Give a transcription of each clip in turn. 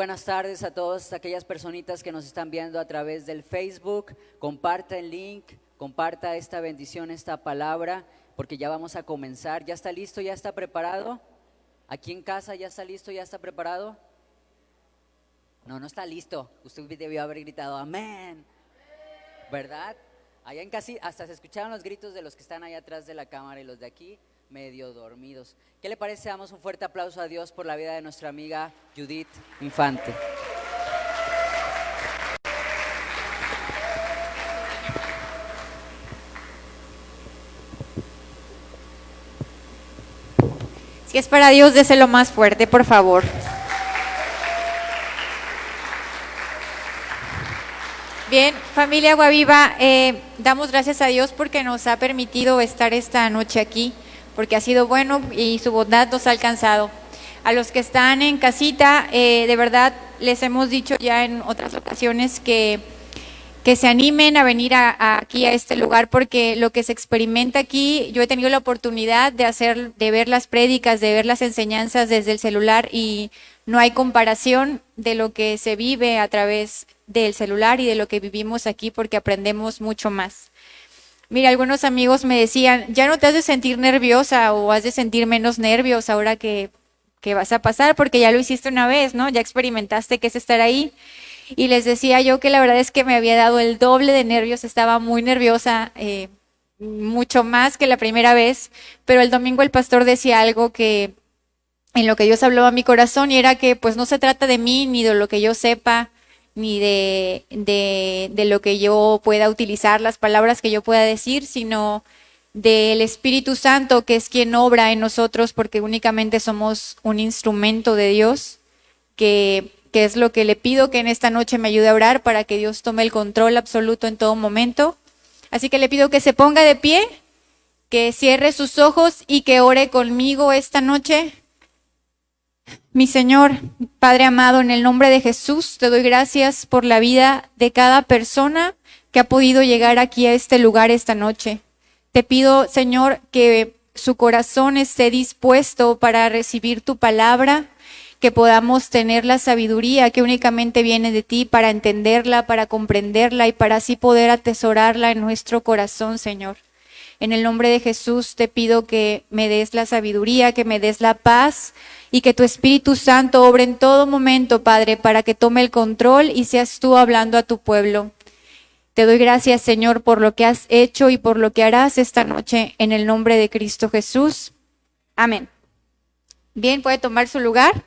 buenas tardes a todas aquellas personitas que nos están viendo a través del Facebook. Comparta el link, comparta esta bendición, esta palabra, porque ya vamos a comenzar. ¿Ya está listo? ¿Ya está preparado? ¿Aquí en casa ya está listo? ¿Ya está preparado? No, no está listo. Usted debió haber gritado amén, ¿verdad? Allá en casa hasta se escucharon los gritos de los que están allá atrás de la cámara y los de aquí medio dormidos. ¿Qué le parece? Damos un fuerte aplauso a Dios por la vida de nuestra amiga Judith Infante. Si es para Dios, déselo más fuerte, por favor. Bien, familia Agua Viva, damos gracias a Dios porque nos ha permitido estar esta noche aquí, porque ha sido bueno y su bondad nos ha alcanzado. A los que están en casita, de verdad les hemos dicho ya en otras ocasiones que se animen a venir aquí a este lugar, porque lo que se experimenta aquí, yo he tenido la oportunidad de ver las prédicas, de ver las enseñanzas desde el celular, y no hay comparación de lo que se vive a través del celular y de lo que vivimos aquí, porque aprendemos mucho más. Mira, algunos amigos me decían, ya no te has de sentir nerviosa o has de sentir menos nervios ahora que vas a pasar, porque ya lo hiciste una vez, ¿no? Ya experimentaste qué es estar ahí. Y les decía yo que la verdad es que me había dado el doble de nervios, estaba muy nerviosa, mucho más que la primera vez, pero el domingo el pastor decía algo que en lo que Dios habló a mi corazón, y era que pues no se trata de mí, ni de lo que yo sepa, ni de lo que yo pueda utilizar, las palabras que yo pueda decir, sino del Espíritu Santo, que es quien obra en nosotros, porque únicamente somos un instrumento de Dios, que es lo que le pido que en esta noche me ayude a orar para que Dios tome el control absoluto en todo momento. Así que le pido que se ponga de pie, que cierre sus ojos y que ore conmigo esta noche. Mi Señor, Padre amado, en el nombre de Jesús, te doy gracias por la vida de cada persona que ha podido llegar aquí a este lugar esta noche. Te pido, Señor, que su corazón esté dispuesto para recibir tu palabra, que podamos tener la sabiduría que únicamente viene de ti para entenderla, para comprenderla y para así poder atesorarla en nuestro corazón, Señor. En el nombre de Jesús te pido que me des la sabiduría, que me des la paz y que tu Espíritu Santo obre en todo momento, Padre, para que tome el control y seas tú hablando a tu pueblo. Te doy gracias, Señor, por lo que has hecho y por lo que harás esta noche en el nombre de Cristo Jesús. Amén. Bien, puede tomar su lugar.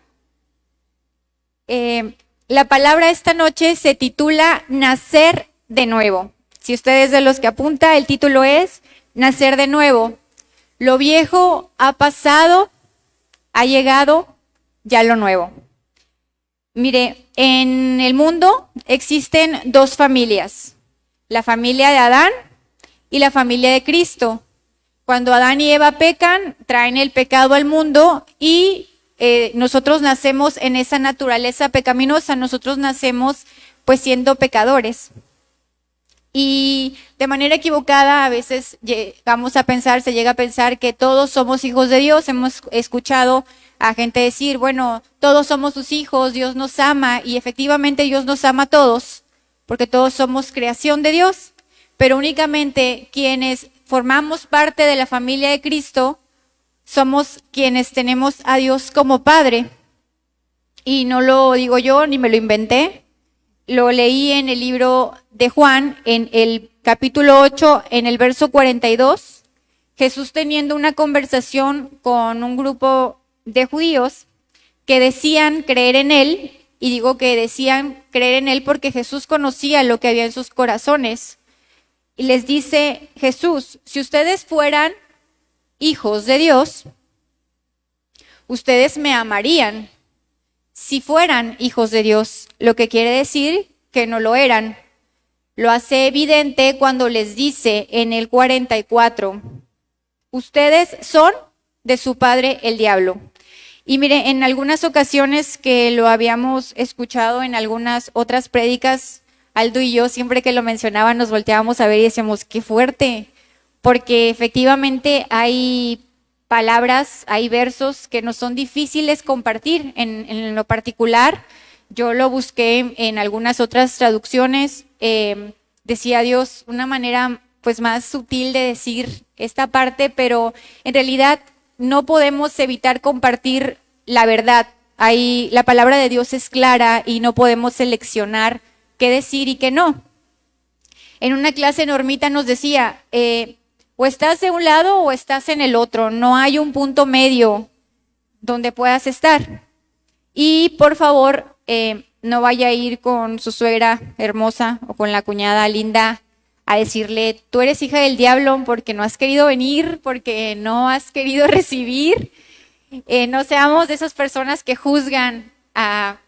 La palabra esta noche se titula Nacer de nuevo. Si usted es de los que apunta, el título es Nacer de nuevo. Lo viejo ha pasado, ha llegado ya lo nuevo. Mire, en el mundo existen dos familias, la familia de Adán y la familia de Cristo. Cuando Adán y Eva pecan, traen el pecado al mundo y nosotros nacemos en esa naturaleza pecaminosa, nosotros nacemos pues siendo pecadores. Y de manera equivocada a veces se llega a pensar que todos somos hijos de Dios. Hemos escuchado a gente decir, bueno, todos somos sus hijos, Dios nos ama, y efectivamente Dios nos ama a todos, porque todos somos creación de Dios, pero únicamente quienes formamos parte de la familia de Cristo somos quienes tenemos a Dios como Padre. Y no lo digo yo, ni me lo inventé. Lo leí en el libro de Juan, en el capítulo 8, en el verso 42. Jesús teniendo una conversación con un grupo de judíos que decían creer en él, y digo que decían creer en él porque Jesús conocía lo que había en sus corazones. Y les dice Jesús, si ustedes fueran hijos de Dios, ustedes me amarían. Si fueran hijos de Dios, lo que quiere decir que no lo eran. Lo hace evidente cuando les dice en el 44, ustedes son de su padre el diablo. Y mire, en algunas ocasiones que lo habíamos escuchado en algunas otras prédicas, Aldo y yo siempre que lo mencionaban nos volteábamos a ver y decíamos, qué fuerte, porque efectivamente hay palabras, hay versos que nos son difíciles compartir en lo particular. yo lo busqué en algunas otras traducciones, decía Dios una manera pues más sutil de decir esta parte, pero en realidad no podemos evitar compartir la verdad. Ahí la palabra de Dios es clara y no podemos seleccionar qué decir y qué no. En una clase Normita nos decía, o estás de un lado o estás en el otro, no hay un punto medio donde puedas estar. Y por favor, no vaya a ir con su suegra hermosa o con la cuñada linda a decirle, tú eres hija del diablo porque no has querido venir, porque no has querido recibir. No seamos de esas personas que juzgan a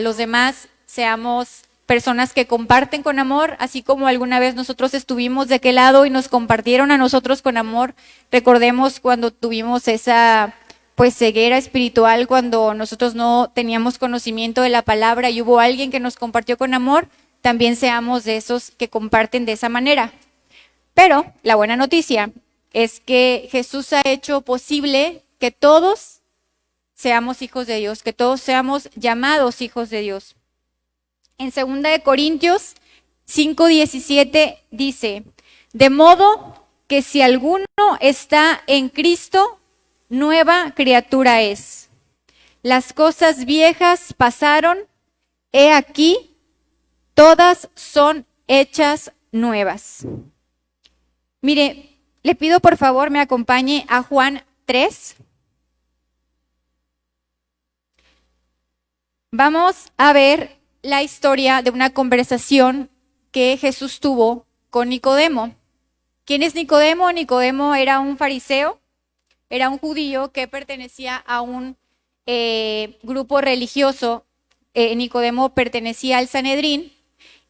los demás, seamos personas que comparten con amor, así como alguna vez nosotros estuvimos de aquel lado y nos compartieron a nosotros con amor. Recordemos cuando tuvimos esa pues ceguera espiritual, cuando nosotros no teníamos conocimiento de la palabra y hubo alguien que nos compartió con amor, también seamos de esos que comparten de esa manera. Pero la buena noticia es que Jesús ha hecho posible que todos seamos hijos de Dios, que todos seamos llamados hijos de Dios. En 2 Corintios 5:17 dice, de modo que si alguno está en Cristo, nueva criatura es. Las cosas viejas pasaron, he aquí, todas son hechas nuevas. Mire, le pido por favor me acompañe a Juan 3. Vamos a ver la historia de una conversación que Jesús tuvo con Nicodemo. ¿Quién es Nicodemo? Nicodemo era un fariseo, era un judío que pertenecía a un grupo religioso. Nicodemo pertenecía al Sanedrín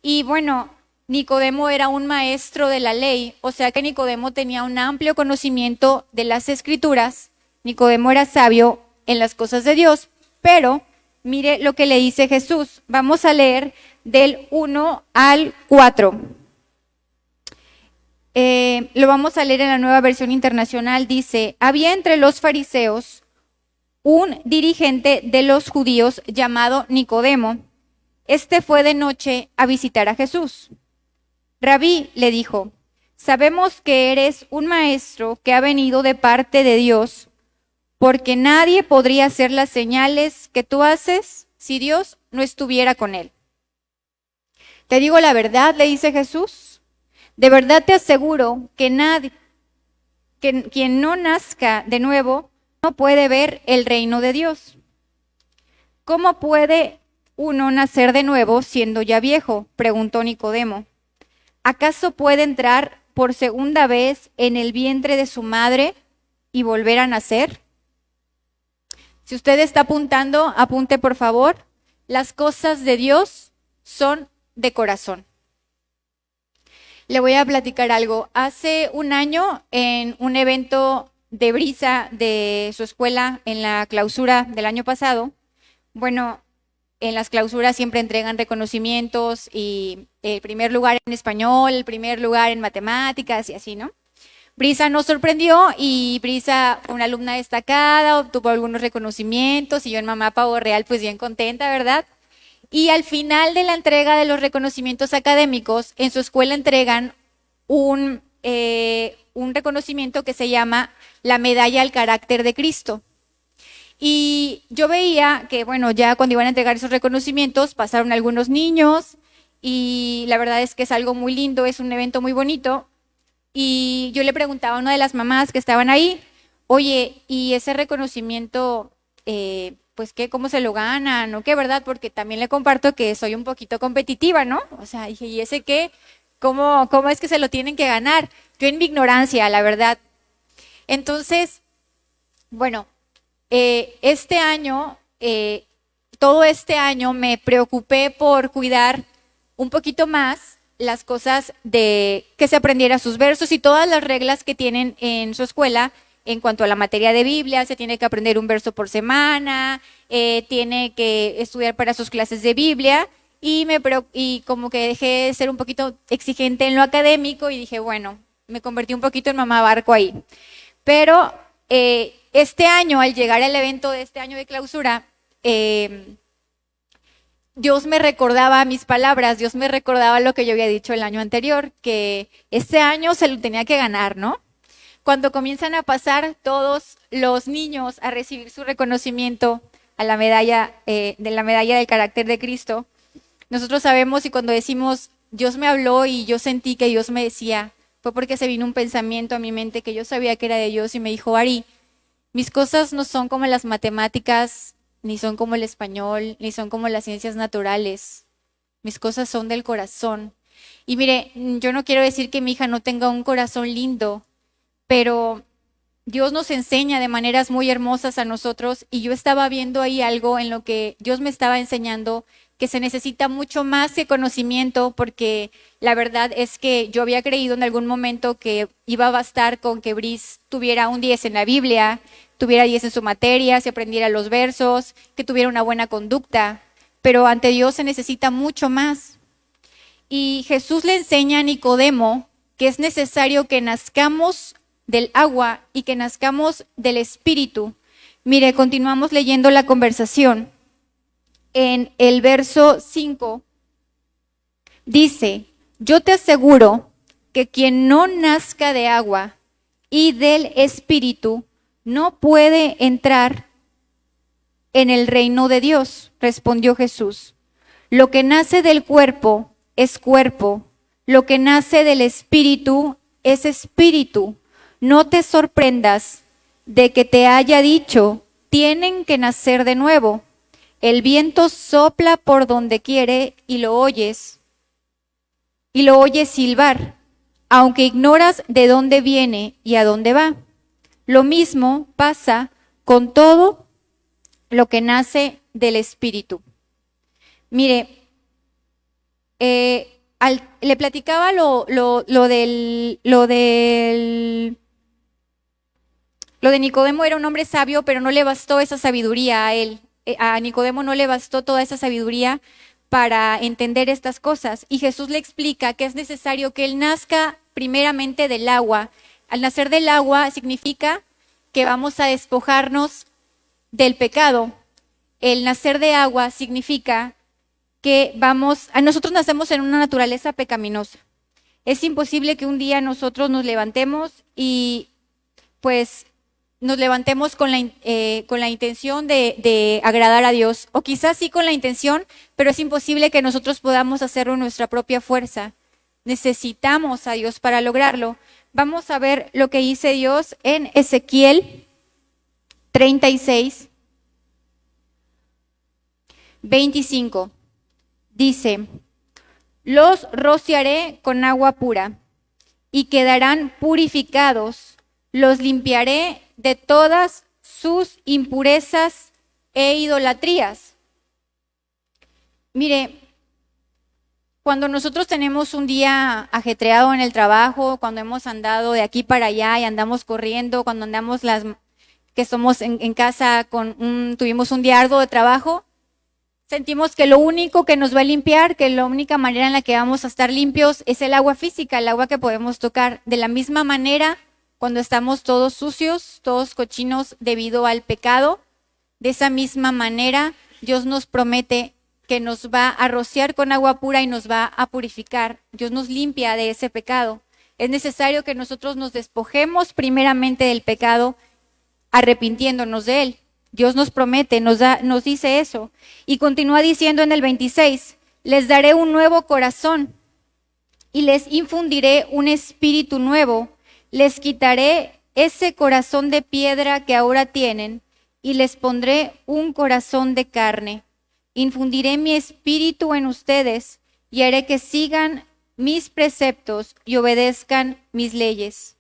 y bueno, Nicodemo era un maestro de la ley, o sea que Nicodemo tenía un amplio conocimiento de las escrituras. Nicodemo era sabio en las cosas de Dios, pero mire lo que le dice Jesús. Vamos a leer del 1 al 4. Lo vamos a leer en la Nueva Versión Internacional. Dice, había entre los fariseos un dirigente de los judíos llamado Nicodemo. Este fue de noche a visitar a Jesús. Rabí, le dijo, sabemos que eres un maestro que ha venido de parte de Dios, porque nadie podría hacer las señales que tú haces si Dios no estuviera con él. Te digo la verdad, le dice Jesús, de verdad te aseguro que nadie, que quien no nazca de nuevo no puede ver el reino de Dios. ¿Cómo puede uno nacer de nuevo siendo ya viejo?, preguntó Nicodemo. ¿Acaso puede entrar por segunda vez en el vientre de su madre y volver a nacer? Si usted está apuntando, apunte por favor. Las cosas de Dios son de corazón. Le voy a platicar algo. Hace un año, en un evento de Brisa de su escuela, en la clausura del año pasado, bueno, en las clausuras siempre entregan reconocimientos y el primer lugar en español, el primer lugar en matemáticas y así, ¿no? Brisa nos sorprendió y Brisa fue una alumna destacada, obtuvo algunos reconocimientos y yo en Mamá Pavo Real pues bien contenta, ¿verdad? Y al final de la entrega de los reconocimientos académicos, en su escuela entregan un reconocimiento que se llama la Medalla al Carácter de Cristo. Y yo veía que, bueno, ya cuando iban a entregar esos reconocimientos pasaron algunos niños y la verdad es que es algo muy lindo, es un evento muy bonito. Y yo le preguntaba a una de las mamás que estaban ahí, oye, ¿y ese reconocimiento, pues qué, cómo se lo ganan o qué, verdad? Porque también le comparto que soy un poquito competitiva, ¿no? O sea, dije, ¿y ese qué? ¿Cómo es que se lo tienen que ganar? Yo en mi ignorancia, la verdad. Entonces, bueno, este año, todo este año me preocupé por cuidar un poquito más las cosas de que se aprendiera sus versos y todas las reglas que tienen en su escuela en cuanto a la materia de Biblia. Se tiene que aprender un verso por semana, tiene que estudiar para sus clases de Biblia y como que dejé de ser un poquito exigente en lo académico y dije, bueno, me convertí un poquito en mamá barco ahí. Pero este año, al llegar al evento de este año de clausura, Dios me recordaba mis palabras, Dios me recordaba lo que yo había dicho el año anterior, que este año se lo tenía que ganar, ¿no? Cuando comienzan a pasar todos los niños a recibir su reconocimiento a la medalla, de la medalla del carácter de Cristo, nosotros sabemos, y cuando decimos, Dios me habló y yo sentí que Dios me decía, fue porque se vino un pensamiento a mi mente que yo sabía que era de Dios y me dijo, Ari, mis cosas no son como las matemáticas, ni son como el español, ni son como las ciencias naturales. Mis cosas son del corazón. Y mire, yo no quiero decir que mi hija no tenga un corazón lindo, pero Dios nos enseña de maneras muy hermosas a nosotros y yo estaba viendo ahí algo en lo que Dios me estaba enseñando que se necesita mucho más que conocimiento, porque la verdad es que yo había creído en algún momento que iba a bastar con que Brice tuviera un 10 en la Biblia, tuviera 10 en su materia, se aprendiera los versos, que tuviera una buena conducta, pero ante Dios se necesita mucho más. Y Jesús le enseña a Nicodemo que es necesario que nazcamos del agua y que nazcamos del Espíritu. Mire, continuamos leyendo la conversación. En el verso 5 dice, yo te aseguro que quien no nazca de agua y del Espíritu no puede entrar en el reino de Dios, respondió Jesús. Lo que nace del cuerpo es cuerpo, lo que nace del Espíritu es espíritu. No te sorprendas de que te haya dicho, tienen que nacer de nuevo. El viento sopla por donde quiere y lo oyes silbar, aunque ignoras de dónde viene y a dónde va. Lo mismo pasa con todo lo que nace del Espíritu. Mire, le platicaba lo de Nicodemo. Era un hombre sabio, pero no le bastó esa sabiduría a él. A Nicodemo no le bastó toda esa sabiduría para entender estas cosas. Y Jesús le explica que es necesario que él nazca primeramente del agua. Al nacer del agua significa que vamos a despojarnos del pecado. El nacer de agua significa que nosotros nacemos en una naturaleza pecaminosa. Es imposible que un día nosotros nos levantemos y pues nos levantemos con la intención de agradar a Dios, o quizás sí con la intención, pero es imposible que nosotros podamos hacerlo en nuestra propia fuerza. Necesitamos a Dios para lograrlo. Vamos a ver lo que dice Dios en Ezequiel 36, 25. Dice, los rociaré con agua pura y quedarán purificados, los limpiaré de todas sus impurezas e idolatrías. Mire, cuando nosotros tenemos un día ajetreado en el trabajo, cuando hemos andado de aquí para allá y andamos corriendo, cuando andamos que somos en casa tuvimos un día arduo de trabajo, sentimos que lo único que nos va a limpiar, que la única manera en la que vamos a estar limpios es el agua física, el agua que podemos tocar. De la misma manera, cuando estamos todos sucios, todos cochinos debido al pecado, de esa misma manera Dios nos promete que nos va a rociar con agua pura y nos va a purificar. Dios nos limpia de ese pecado. Es necesario que nosotros nos despojemos primeramente del pecado, arrepintiéndonos de él. Dios nos promete, nos dice eso. Y continúa diciendo en el 26, les daré un nuevo corazón y les infundiré un espíritu nuevo. Les quitaré ese corazón de piedra que ahora tienen y les pondré un corazón de carne. Infundiré mi espíritu en ustedes y haré que sigan mis preceptos y obedezcan mis leyes.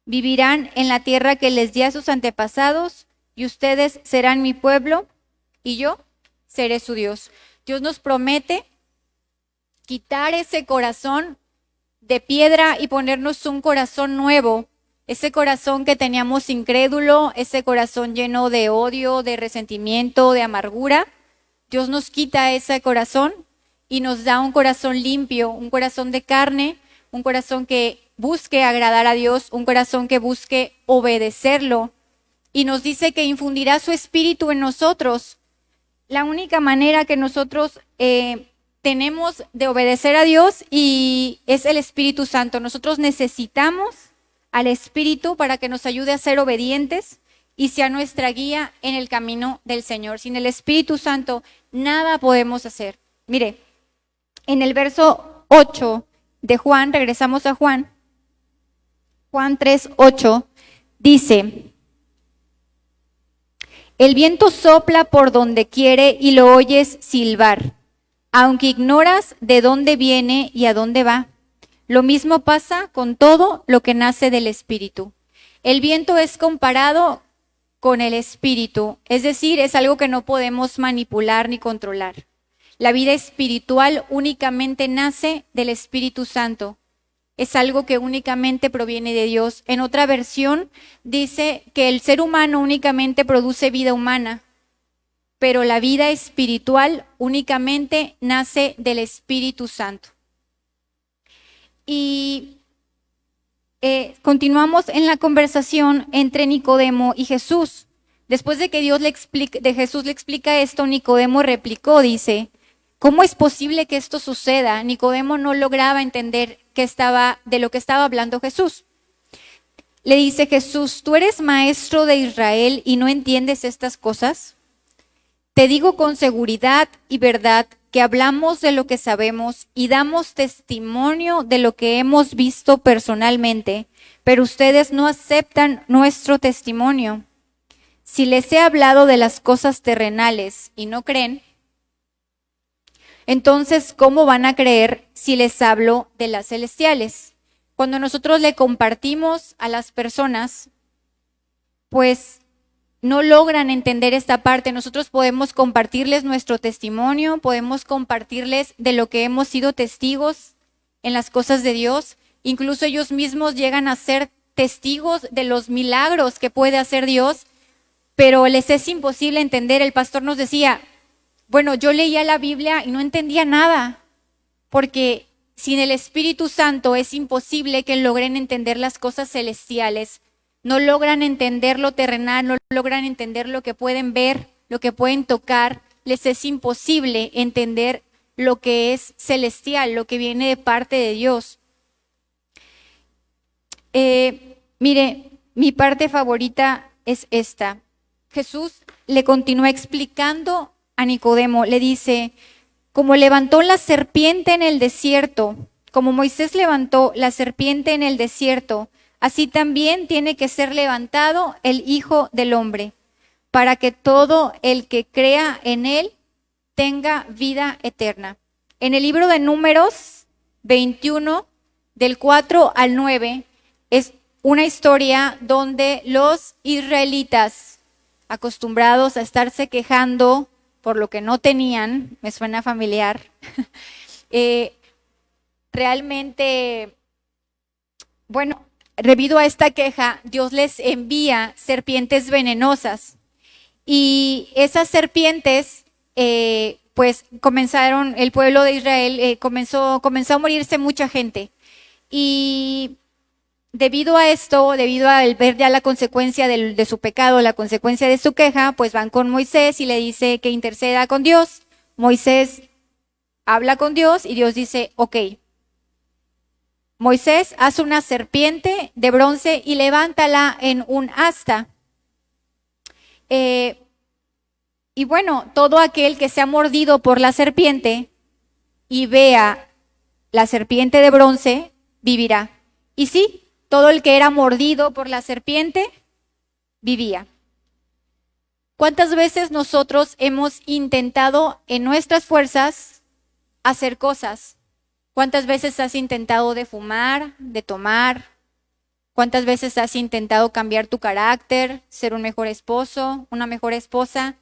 Vivirán en la tierra que les di a sus antepasados y ustedes serán mi pueblo y yo seré su Dios. Dios nos promete quitar ese corazón de piedra y ponernos un corazón nuevo, ese corazón que teníamos incrédulo, ese corazón lleno de odio, de resentimiento, de amargura. Dios nos quita ese corazón y nos da un corazón limpio, un corazón de carne, un corazón que busque agradar a Dios, un corazón que busque obedecerlo. Y nos dice que infundirá su espíritu en nosotros. la única manera que nosotros tenemos de obedecer a Dios y es el Espíritu Santo. Nosotros necesitamos al Espíritu para que nos ayude a ser obedientes y sea nuestra guía en el camino del Señor. Sin el Espíritu Santo nada podemos hacer. Mire, en el verso 8 de Juan, regresamos a Juan 3:8, dice: el viento sopla por donde quiere y lo oyes silbar, aunque ignoras de dónde viene y a dónde va. Lo mismo pasa con todo lo que nace del Espíritu. El viento es comparado con el Espíritu, es decir, es algo que no podemos manipular ni controlar. La vida espiritual únicamente nace del Espíritu Santo. Es algo que únicamente proviene de Dios. En otra versión dice que el ser humano únicamente produce vida humana, pero la vida espiritual únicamente nace del Espíritu Santo. Y continuamos en la conversación entre Nicodemo y Jesús. Después de que Jesús le explica esto, Nicodemo replicó, dice: ¿cómo es posible que esto suceda? Nicodemo no lograba entender de lo que estaba hablando Jesús. Le dice Jesús: ¿tú eres maestro de Israel y no entiendes estas cosas? Te digo con seguridad y verdad que hablamos de lo que sabemos y damos testimonio de lo que hemos visto personalmente, pero ustedes no aceptan nuestro testimonio. Si les he hablado de las cosas terrenales y no creen, entonces, ¿cómo van a creer si les hablo de las celestiales? Cuando nosotros le compartimos a las personas, pues no logran entender esta parte. Nosotros podemos compartirles nuestro testimonio, podemos compartirles de lo que hemos sido testigos en las cosas de Dios. Incluso ellos mismos llegan a ser testigos de los milagros que puede hacer Dios, pero les es imposible entender. El pastor nos decía: bueno, yo leía la Biblia y no entendía nada, porque sin el Espíritu Santo es imposible que logren entender las cosas celestiales. No logran entender lo terrenal, no logran entender lo que pueden ver, lo que pueden tocar. Les es imposible entender lo que es celestial, lo que viene de parte de Dios. Mire, mi parte favorita es esta. Jesús le continúa explicando a Nicodemo, le dice: como levantó la serpiente en el desierto, como Moisés levantó la serpiente en el desierto, así también tiene que ser levantado el Hijo del Hombre, para que todo el que crea en él tenga vida eterna. En el libro de Números 21, del 4 al 9, es una historia donde los israelitas, acostumbrados a estarse quejando por lo que no tenían, me suena familiar, realmente, bueno, debido a esta queja, Dios les envía serpientes venenosas, y esas serpientes, pues comenzaron, el pueblo de Israel comenzó a morirse mucha gente, y debido a esto, debido al ver ya la consecuencia de su pecado, la consecuencia de su queja, pues van con Moisés y le dice que interceda con Dios. Moisés habla con Dios y Dios dice: ok, Moisés, haz una serpiente de bronce y levántala en un asta. Y bueno, todo aquel que sea mordido por la serpiente y vea la serpiente de bronce, vivirá. Y sí, todo el que era mordido por la serpiente vivía. ¿Cuántas veces nosotros hemos intentado en nuestras fuerzas hacer cosas? ¿Cuántas veces has intentado de fumar, de tomar? ¿Cuántas veces has intentado cambiar tu carácter, ser un mejor esposo, una mejor esposa?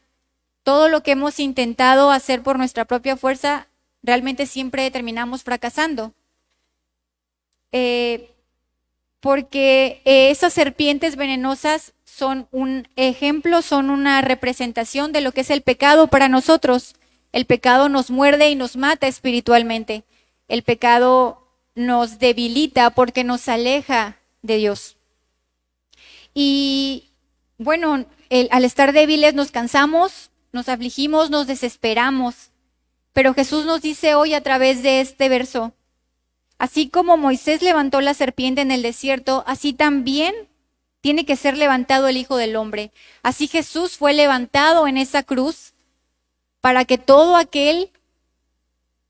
Todo lo que hemos intentado hacer por nuestra propia fuerza, realmente siempre terminamos fracasando. Porque esas serpientes venenosas son un ejemplo, son una representación de lo que es el pecado para nosotros. El pecado nos muerde y nos mata espiritualmente. El pecado nos debilita porque nos aleja de Dios. Y bueno, al estar débiles nos cansamos, nos afligimos, nos desesperamos. Pero Jesús nos dice hoy a través de este verso, así como Moisés levantó la serpiente en el desierto, así también tiene que ser levantado el Hijo del Hombre. Así Jesús fue levantado en esa cruz para que todo aquel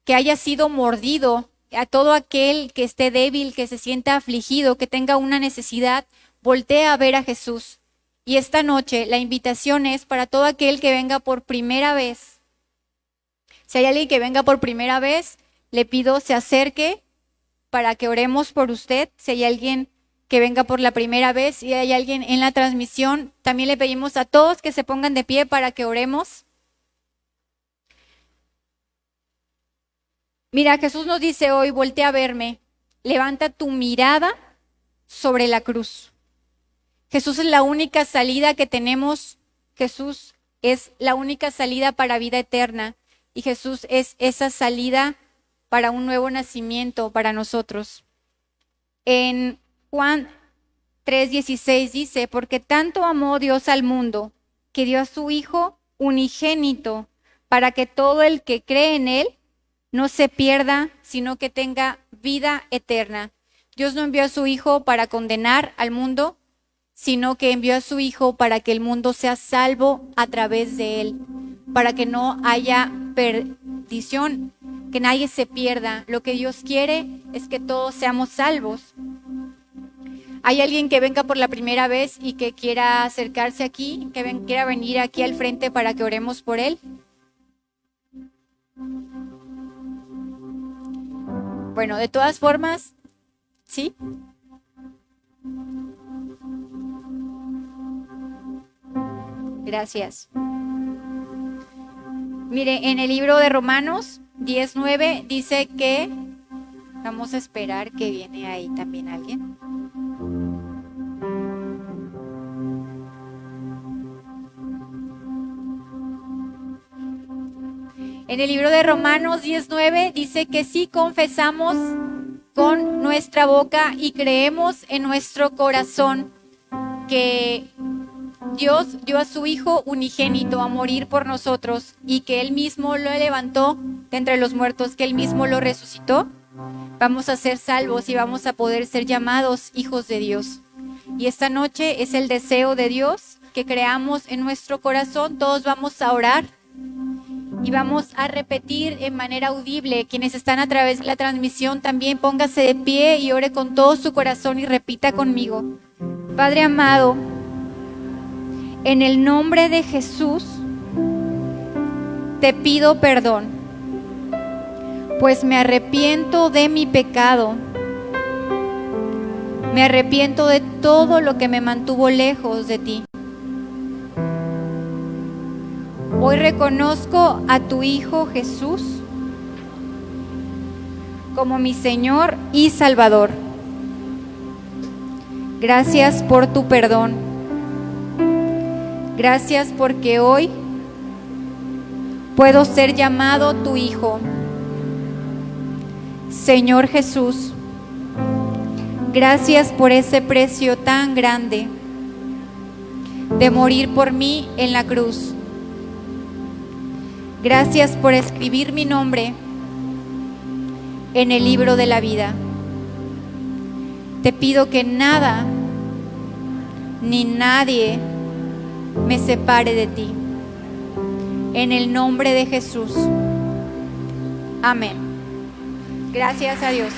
que haya sido mordido, a todo aquel que esté débil, que se sienta afligido, que tenga una necesidad, voltee a ver a Jesús. Y esta noche la invitación es para todo aquel que venga por primera vez. Si hay alguien que venga por primera vez, le pido se acerque para que oremos por usted. Si hay alguien que venga por la primera vez y hay alguien en la transmisión, también le pedimos a todos que se pongan de pie para que oremos. Mira, Jesús nos dice hoy, voltea a verme, levanta tu mirada sobre la cruz. Jesús es la única salida que tenemos. Jesús es la única salida para vida eterna. Y Jesús es esa salida para un nuevo nacimiento para nosotros. En Juan 3:16 dice, porque tanto amó Dios al mundo, que dio a su Hijo unigénito, para que todo el que cree en Él no se pierda, sino que tenga vida eterna. Dios no envió a su Hijo para condenar al mundo, sino que envió a su Hijo para que el mundo sea salvo a través de Él, para que no haya perdición, que nadie se pierda. Lo que Dios quiere es que todos seamos salvos. ¿Hay alguien que venga por la primera vez y que quiera acercarse aquí, que quiera venir aquí al frente para que oremos por él? Bueno, de todas formas, ¿sí? Gracias. Mire, en el libro de Romanos 10:9 dice que, vamos a esperar que viene ahí también alguien. En el libro de Romanos 10:9 dice que si confesamos con nuestra boca y creemos en nuestro corazón que Dios dio a su Hijo unigénito a morir por nosotros y que Él mismo lo levantó de entre los muertos, que Él mismo lo resucitó, vamos a ser salvos y vamos a poder ser llamados hijos de Dios. Y esta noche es el deseo de Dios que creamos en nuestro corazón. Todos vamos a orar y vamos a repetir en manera audible. Quienes están a través de la transmisión también póngase de pie y ore con todo su corazón y repita conmigo. Padre amado, en el nombre de Jesús te pido perdón, pues me arrepiento de mi pecado. Me arrepiento de todo lo que me mantuvo lejos de ti. Hoy reconozco a tu Hijo Jesús como mi Señor y Salvador. Gracias por tu perdón. Gracias porque hoy puedo ser llamado tu Hijo. Señor Jesús, gracias por ese precio tan grande de morir por mí en la cruz. Gracias por escribir mi nombre en el libro de la vida. Te pido que nada ni nadie me separe de ti. En el nombre de Jesús. Amén. Gracias a Dios.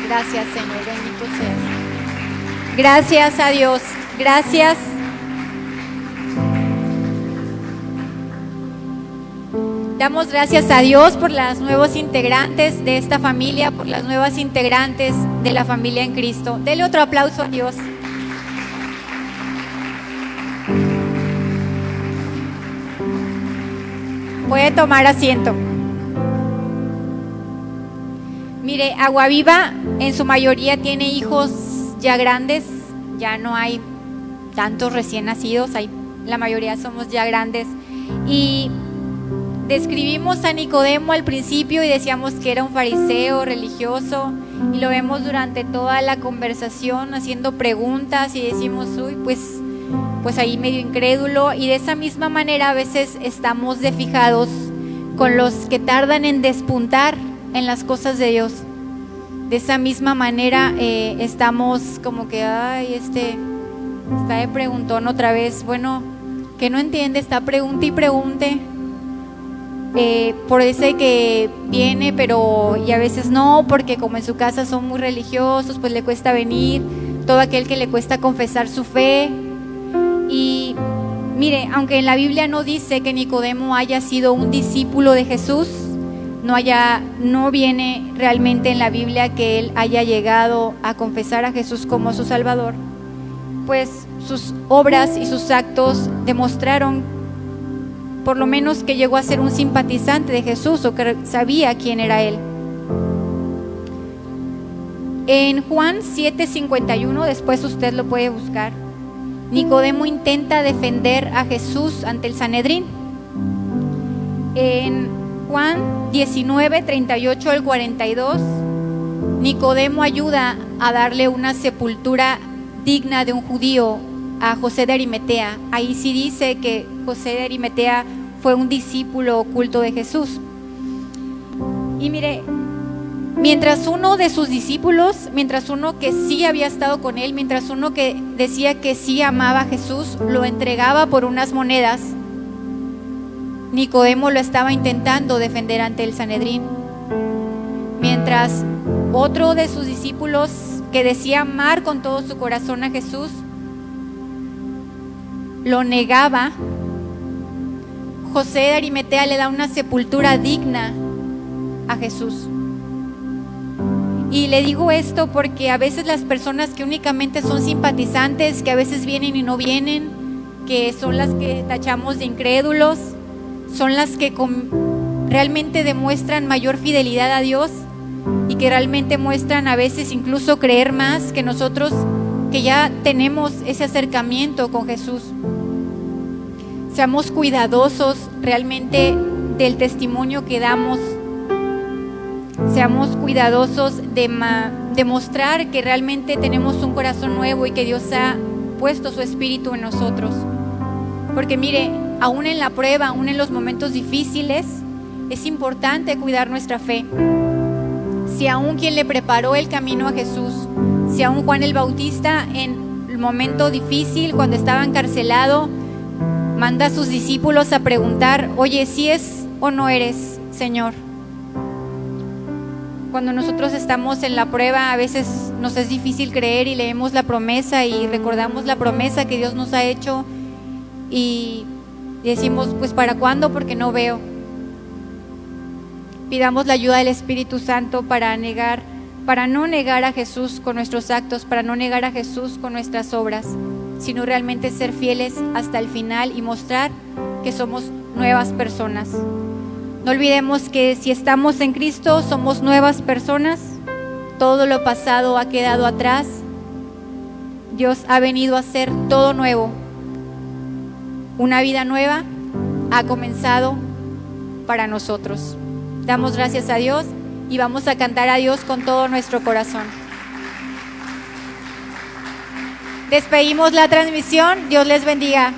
Gracias, Señor. Bendito seas. Gracias a Dios. Gracias. Damos gracias a Dios por las nuevos integrantes de esta familia, por las nuevas integrantes de la familia en Cristo. Dele otro aplauso a Dios. Puede tomar asiento. Mire, Agua Viva en su mayoría tiene hijos ya grandes, ya no hay tantos recién nacidos, la mayoría somos ya grandes. Y describimos a Nicodemo al principio y decíamos que era un fariseo religioso, y lo vemos durante toda la conversación haciendo preguntas y decimos, uy, pues pues ahí medio incrédulo, y de esa misma manera a veces estamos de fijados con los que tardan en despuntar en las cosas de Dios. De esa misma manera estamos como que, ay, está de preguntón otra vez, bueno, que no entiende, está pregunte y pregunte. Por ese que viene, pero y a veces no, porque como en su casa son muy religiosos, pues le cuesta venir. Todo aquel que le cuesta confesar su fe. Y mire, aunque en la Biblia no dice que Nicodemo haya sido un discípulo de Jesús, no viene realmente en la Biblia que él haya llegado a confesar a Jesús como su Salvador, pues sus obras y sus actos demostraron por lo menos que llegó a ser un simpatizante de Jesús, o que sabía quién era él. En Juan 7:51, después usted lo puede buscar, Nicodemo intenta defender a Jesús ante el Sanedrín. En Juan 19:38 al 42, Nicodemo ayuda a darle una sepultura digna de un judío a José de Arimatea. Ahí sí dice que José de Arimatea fue un discípulo oculto de Jesús. Y mire, mientras uno de sus discípulos, mientras uno que sí había estado con él, mientras uno que decía que sí amaba a Jesús, lo entregaba por unas monedas, Nicodemo lo estaba intentando defender ante el Sanedrín. Mientras otro de sus discípulos que decía amar con todo su corazón a Jesús, lo negaba, José de Arimatea le da una sepultura digna a Jesús. Y le digo esto porque a veces las personas que únicamente son simpatizantes, que a veces vienen y no vienen, que son las que tachamos de incrédulos, son las que realmente demuestran mayor fidelidad a Dios y que realmente muestran a veces incluso creer más que nosotros, que ya tenemos ese acercamiento con Jesús. Seamos cuidadosos realmente del testimonio que damos. Seamos cuidadosos de mostrar que realmente tenemos un corazón nuevo y que Dios ha puesto su espíritu en nosotros. Porque mire, aún en la prueba, aún en los momentos difíciles, es importante cuidar nuestra fe. Si aún quien le preparó el camino a Jesús, si aún Juan el Bautista en el momento difícil, cuando estaba encarcelado, manda a sus discípulos a preguntar, oye, ¿si es o no eres, Señor? Cuando nosotros estamos en la prueba, a veces nos es difícil creer y leemos la promesa y recordamos la promesa que Dios nos ha hecho y decimos, pues ¿para cuándo? Porque no veo. Pidamos la ayuda del Espíritu Santo para no negar a Jesús con nuestros actos, para no negar a Jesús con nuestras obras, sino realmente ser fieles hasta el final y mostrar que somos nuevas personas. No olvidemos que si estamos en Cristo somos nuevas personas. Todo lo pasado ha quedado atrás. Dios ha venido a hacer todo nuevo. Una vida nueva ha comenzado para nosotros. Damos gracias a Dios y vamos a cantar a Dios con todo nuestro corazón. Despedimos la transmisión. Dios les bendiga.